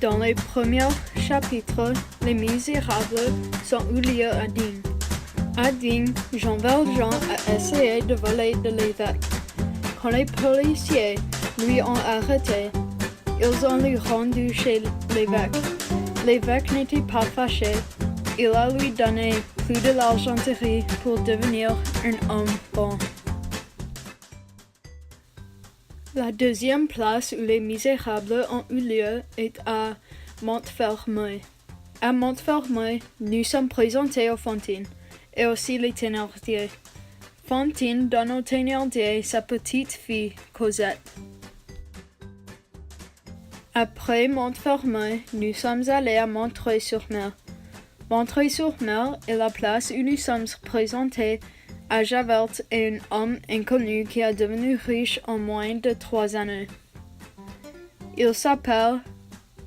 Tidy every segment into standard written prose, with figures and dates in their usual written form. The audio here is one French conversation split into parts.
Dans les premiers chapitres, les Misérables sont eu lieu à Digne. À Digne, Jean Valjean a essayé de voler de l'évêque. Quand les policiers lui ont arrêté, ils ont lui rendu chez l'évêque. L'évêque n'était pas fâché. Il a lui donné plus de l'argenterie pour devenir un homme bon. La deuxième place où les Misérables ont eu lieu est à Montfermeil. À Montfermeil, nous sommes présentés aux Fantine, et aussi les Thénardier. Fantine donne aux Thénardier sa petite fille, Cosette. Après Montfermeil, nous sommes allés à Montreuil-sur-Mer. Montreuil-sur-Mer est la place où nous sommes présentés à Javert et un homme inconnu qui est devenu riche en moins de 3 années. Il s'appelle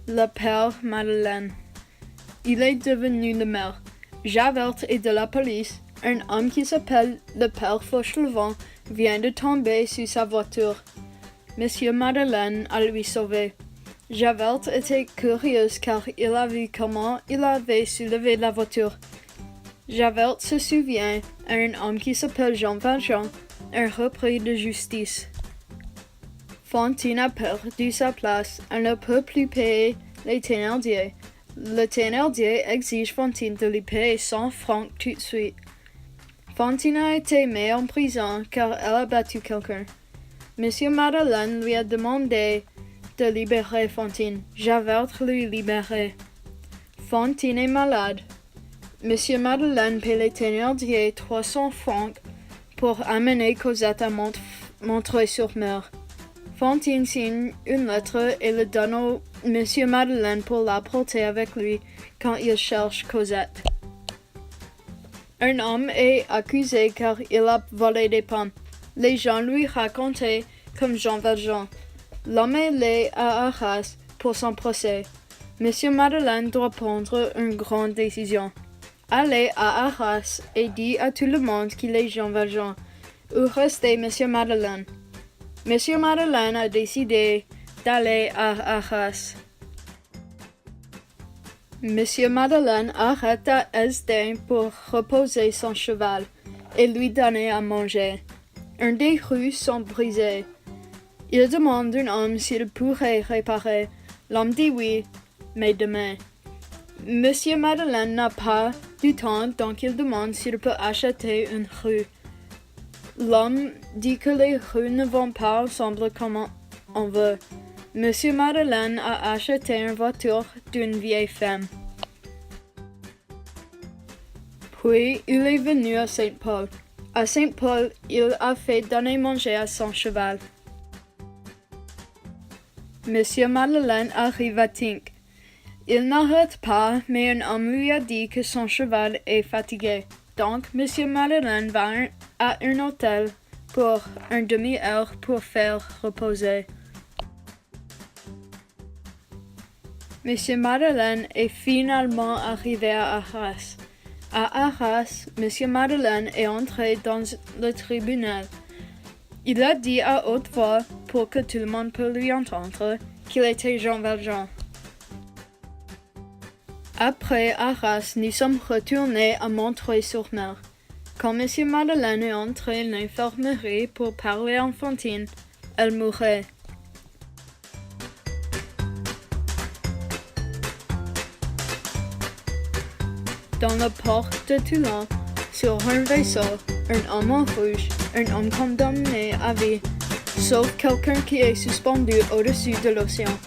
le père Madeleine. Il est devenu le maire. Javert est de la police. Un homme qui s'appelle le père Fauchelevent vient de tomber sur sa voiture. Monsieur Madeleine a lui sauvé. Javert était curieux car il a vu comment il avait soulevé la voiture. Javert se souvient à un homme qui s'appelle Jean Valjean, un repris de justice. Fantine a perdu sa place. Elle ne peut plus payer les Thénardier. Le Thénardier exige Fantine de lui payer 100 francs tout de suite. Fantine a été mise en prison car elle a battu quelqu'un. Monsieur Madeleine lui a demandé de libérer Fantine. Javert lui libérait. Fantine est malade. Monsieur Madeleine paie les Thénardier 300 francs pour amener Cosette à Montreuil-sur-Mer. Fantine signe une lettre et le donne au Monsieur Madeleine pour la porter avec lui quand il cherche Cosette. Un homme est accusé car il a volé des pommes. Les gens lui racontaient comme Jean Valjean. L'homme est allé à Arras pour son procès. Monsieur Madeleine doit prendre une grande décision. Allez à Arras et dit à tout le monde qu'il est Jean Valjean, ou restez Monsieur Madeleine. Monsieur Madeleine a décidé d'aller à Arras. Monsieur Madeleine arrête à Hesdin pour reposer son cheval et lui donner à manger. Un des roues sont brisées. Il demande à un homme s'il pourrait réparer. L'homme dit oui, mais demain. Monsieur Madeleine n'a pas du temps, donc il demande s'il peut acheter une roue. L'homme dit que les roues ne vont pas ensemble comme on veut. Monsieur Madeleine a acheté une voiture d'une vieille femme. Puis il est venu à Saint-Paul. À Saint-Paul, il a fait donner manger à son cheval. Monsieur Madeleine arrive à Tinques. Il n'arrête pas, mais un homme lui a dit que son cheval est fatigué. Donc, Monsieur Madeleine va à un hôtel pour une demi-heure pour faire reposer. Monsieur Madeleine est finalement arrivé à Arras. À Arras, Monsieur Madeleine est entré dans le tribunal. Il a dit à haute voix, pour que tout le monde puisse lui entendre, qu'il était Jean Valjean. Après Arras, nous sommes retournés à Montreuil-sur-Mer. Quand Monsieur Madeleine est entré dans l'infirmerie pour parler à Fantine, elle mourait. Dans la porte de Toulon, sur un vaisseau, un homme en rouge, un homme condamné à vie, sauf quelqu'un qui est suspendu au-dessus de l'océan.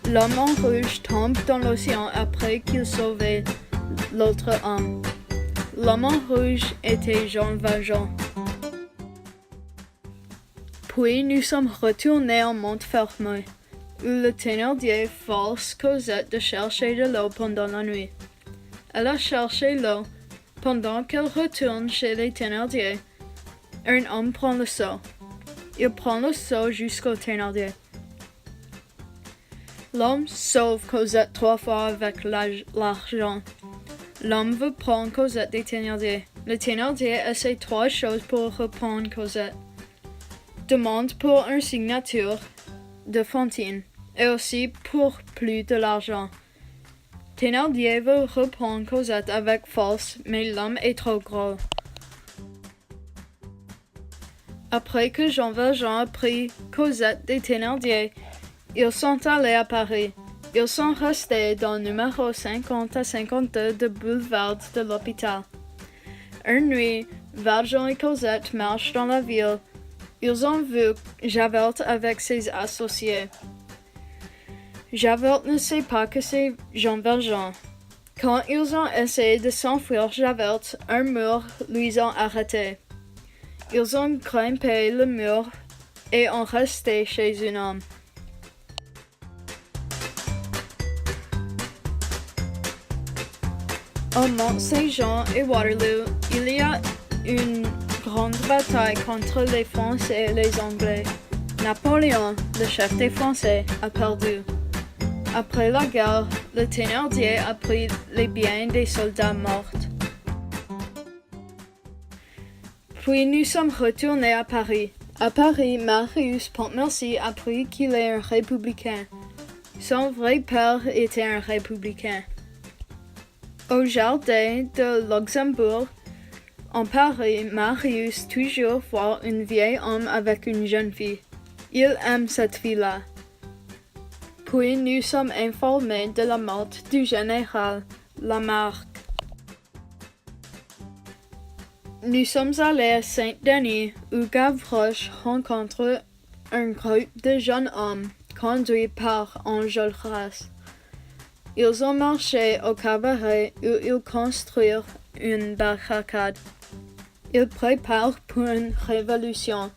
L'homme en rouge tombe dans l'océan après qu'il sauve l'autre homme. L'homme en rouge était Jean Valjean. Puis nous sommes retournés en Montfermeil, où le Thénardier force Cosette de chercher de l'eau pendant la nuit. Elle a cherché l'eau. Pendant qu'elle retourne chez les Thénardier, un homme prend le seau. Il prend le seau jusqu'au Thénardier. L'homme sauve Cosette 3 fois avec l'argent. L'homme veut prendre Cosette des Thénardier. Le Thénardier essaie 3 choses pour reprendre Cosette. Demande pour une signature de Fantine. et aussi pour plus de l'argent. Thénardier veut reprendre Cosette avec force, mais l'homme est trop gros. Après que Jean Valjean a pris Cosette des Thénardier, ils sont allés à Paris. Ils sont restés dans le numéro 50 à 52 de boulevard de l'Hôpital. Une nuit, Valjean et Cosette marchent dans la ville. Ils ont vu Javert avec ses associés. Javert ne sait pas que c'est Jean Valjean. Quand ils ont essayé de s'enfuir Javert, un mur les a arrêtés. Ils ont grimpé le mur et ont resté chez un homme. Au Mont-Saint-Jean et Waterloo, il y a une grande bataille contre les Français et les Anglais. Napoléon, le chef des Français, a perdu. Après la guerre, le Thénardier a pris les biens des soldats morts. Puis nous sommes retournés à Paris. À Paris, Marius Pontmercy a appris qu'il est un républicain. Son vrai père était un républicain. Au jardin de Luxembourg, en Paris, Marius toujours voit un vieil homme avec une jeune fille. Il aime cette fille-là. Puis nous sommes informés de la mort du général Lamarque. Nous sommes allés à Saint-Denis où Gavroche rencontre un groupe de jeunes hommes conduits par Enjolras. Ils ont marché au cabaret où ils construisent une barricade. Ils préparent pour une révolution.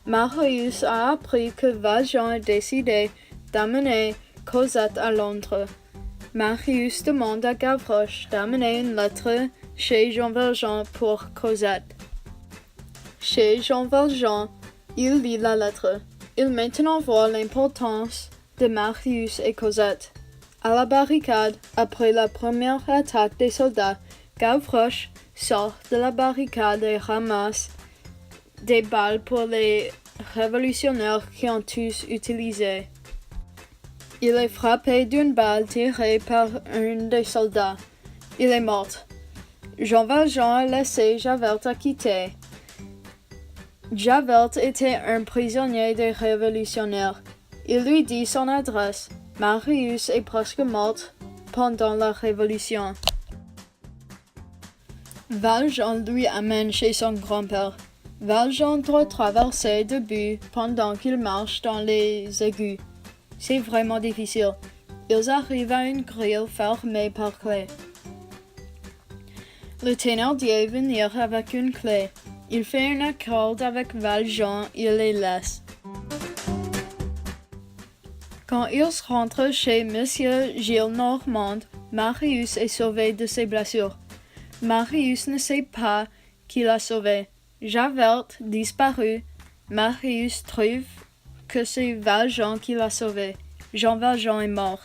Marius a appris que Valjean a décidé d'amener Cosette à Londres. Marius demande à Gavroche d'amener une lettre chez Jean Valjean pour Cosette. Chez Jean Valjean, il lit la lettre. Il maintenant voit l'importance de Marius et Cosette. À la barricade, après la première attaque des soldats, Gavroche sort de la barricade et ramasse des balles pour les révolutionnaires qui ont tous utilisé. Il est frappé d'une balle tirée par un des soldats. Il est mort. Jean Valjean a laissé Javert quitter. Javert était un prisonnier des révolutionnaires. Il lui dit son adresse. Marius est presque mort pendant la Révolution. Valjean lui amène chez son grand-père. Valjean doit traverser deux buts pendant qu'il marche dans les égouts. C'est vraiment difficile. Ils arrivent à une grille fermée par clé. Le Thénardier venir avec une clé. Il fait un accord avec Valjean, il les laisse. Quand ils rentrent chez Monsieur Gillenormand, Marius est sauvé de ses blessures. Marius ne sait pas qui l'a sauvé. Javert disparu. Marius trouve que c'est Valjean qui l'a sauvé. Jean Valjean est mort.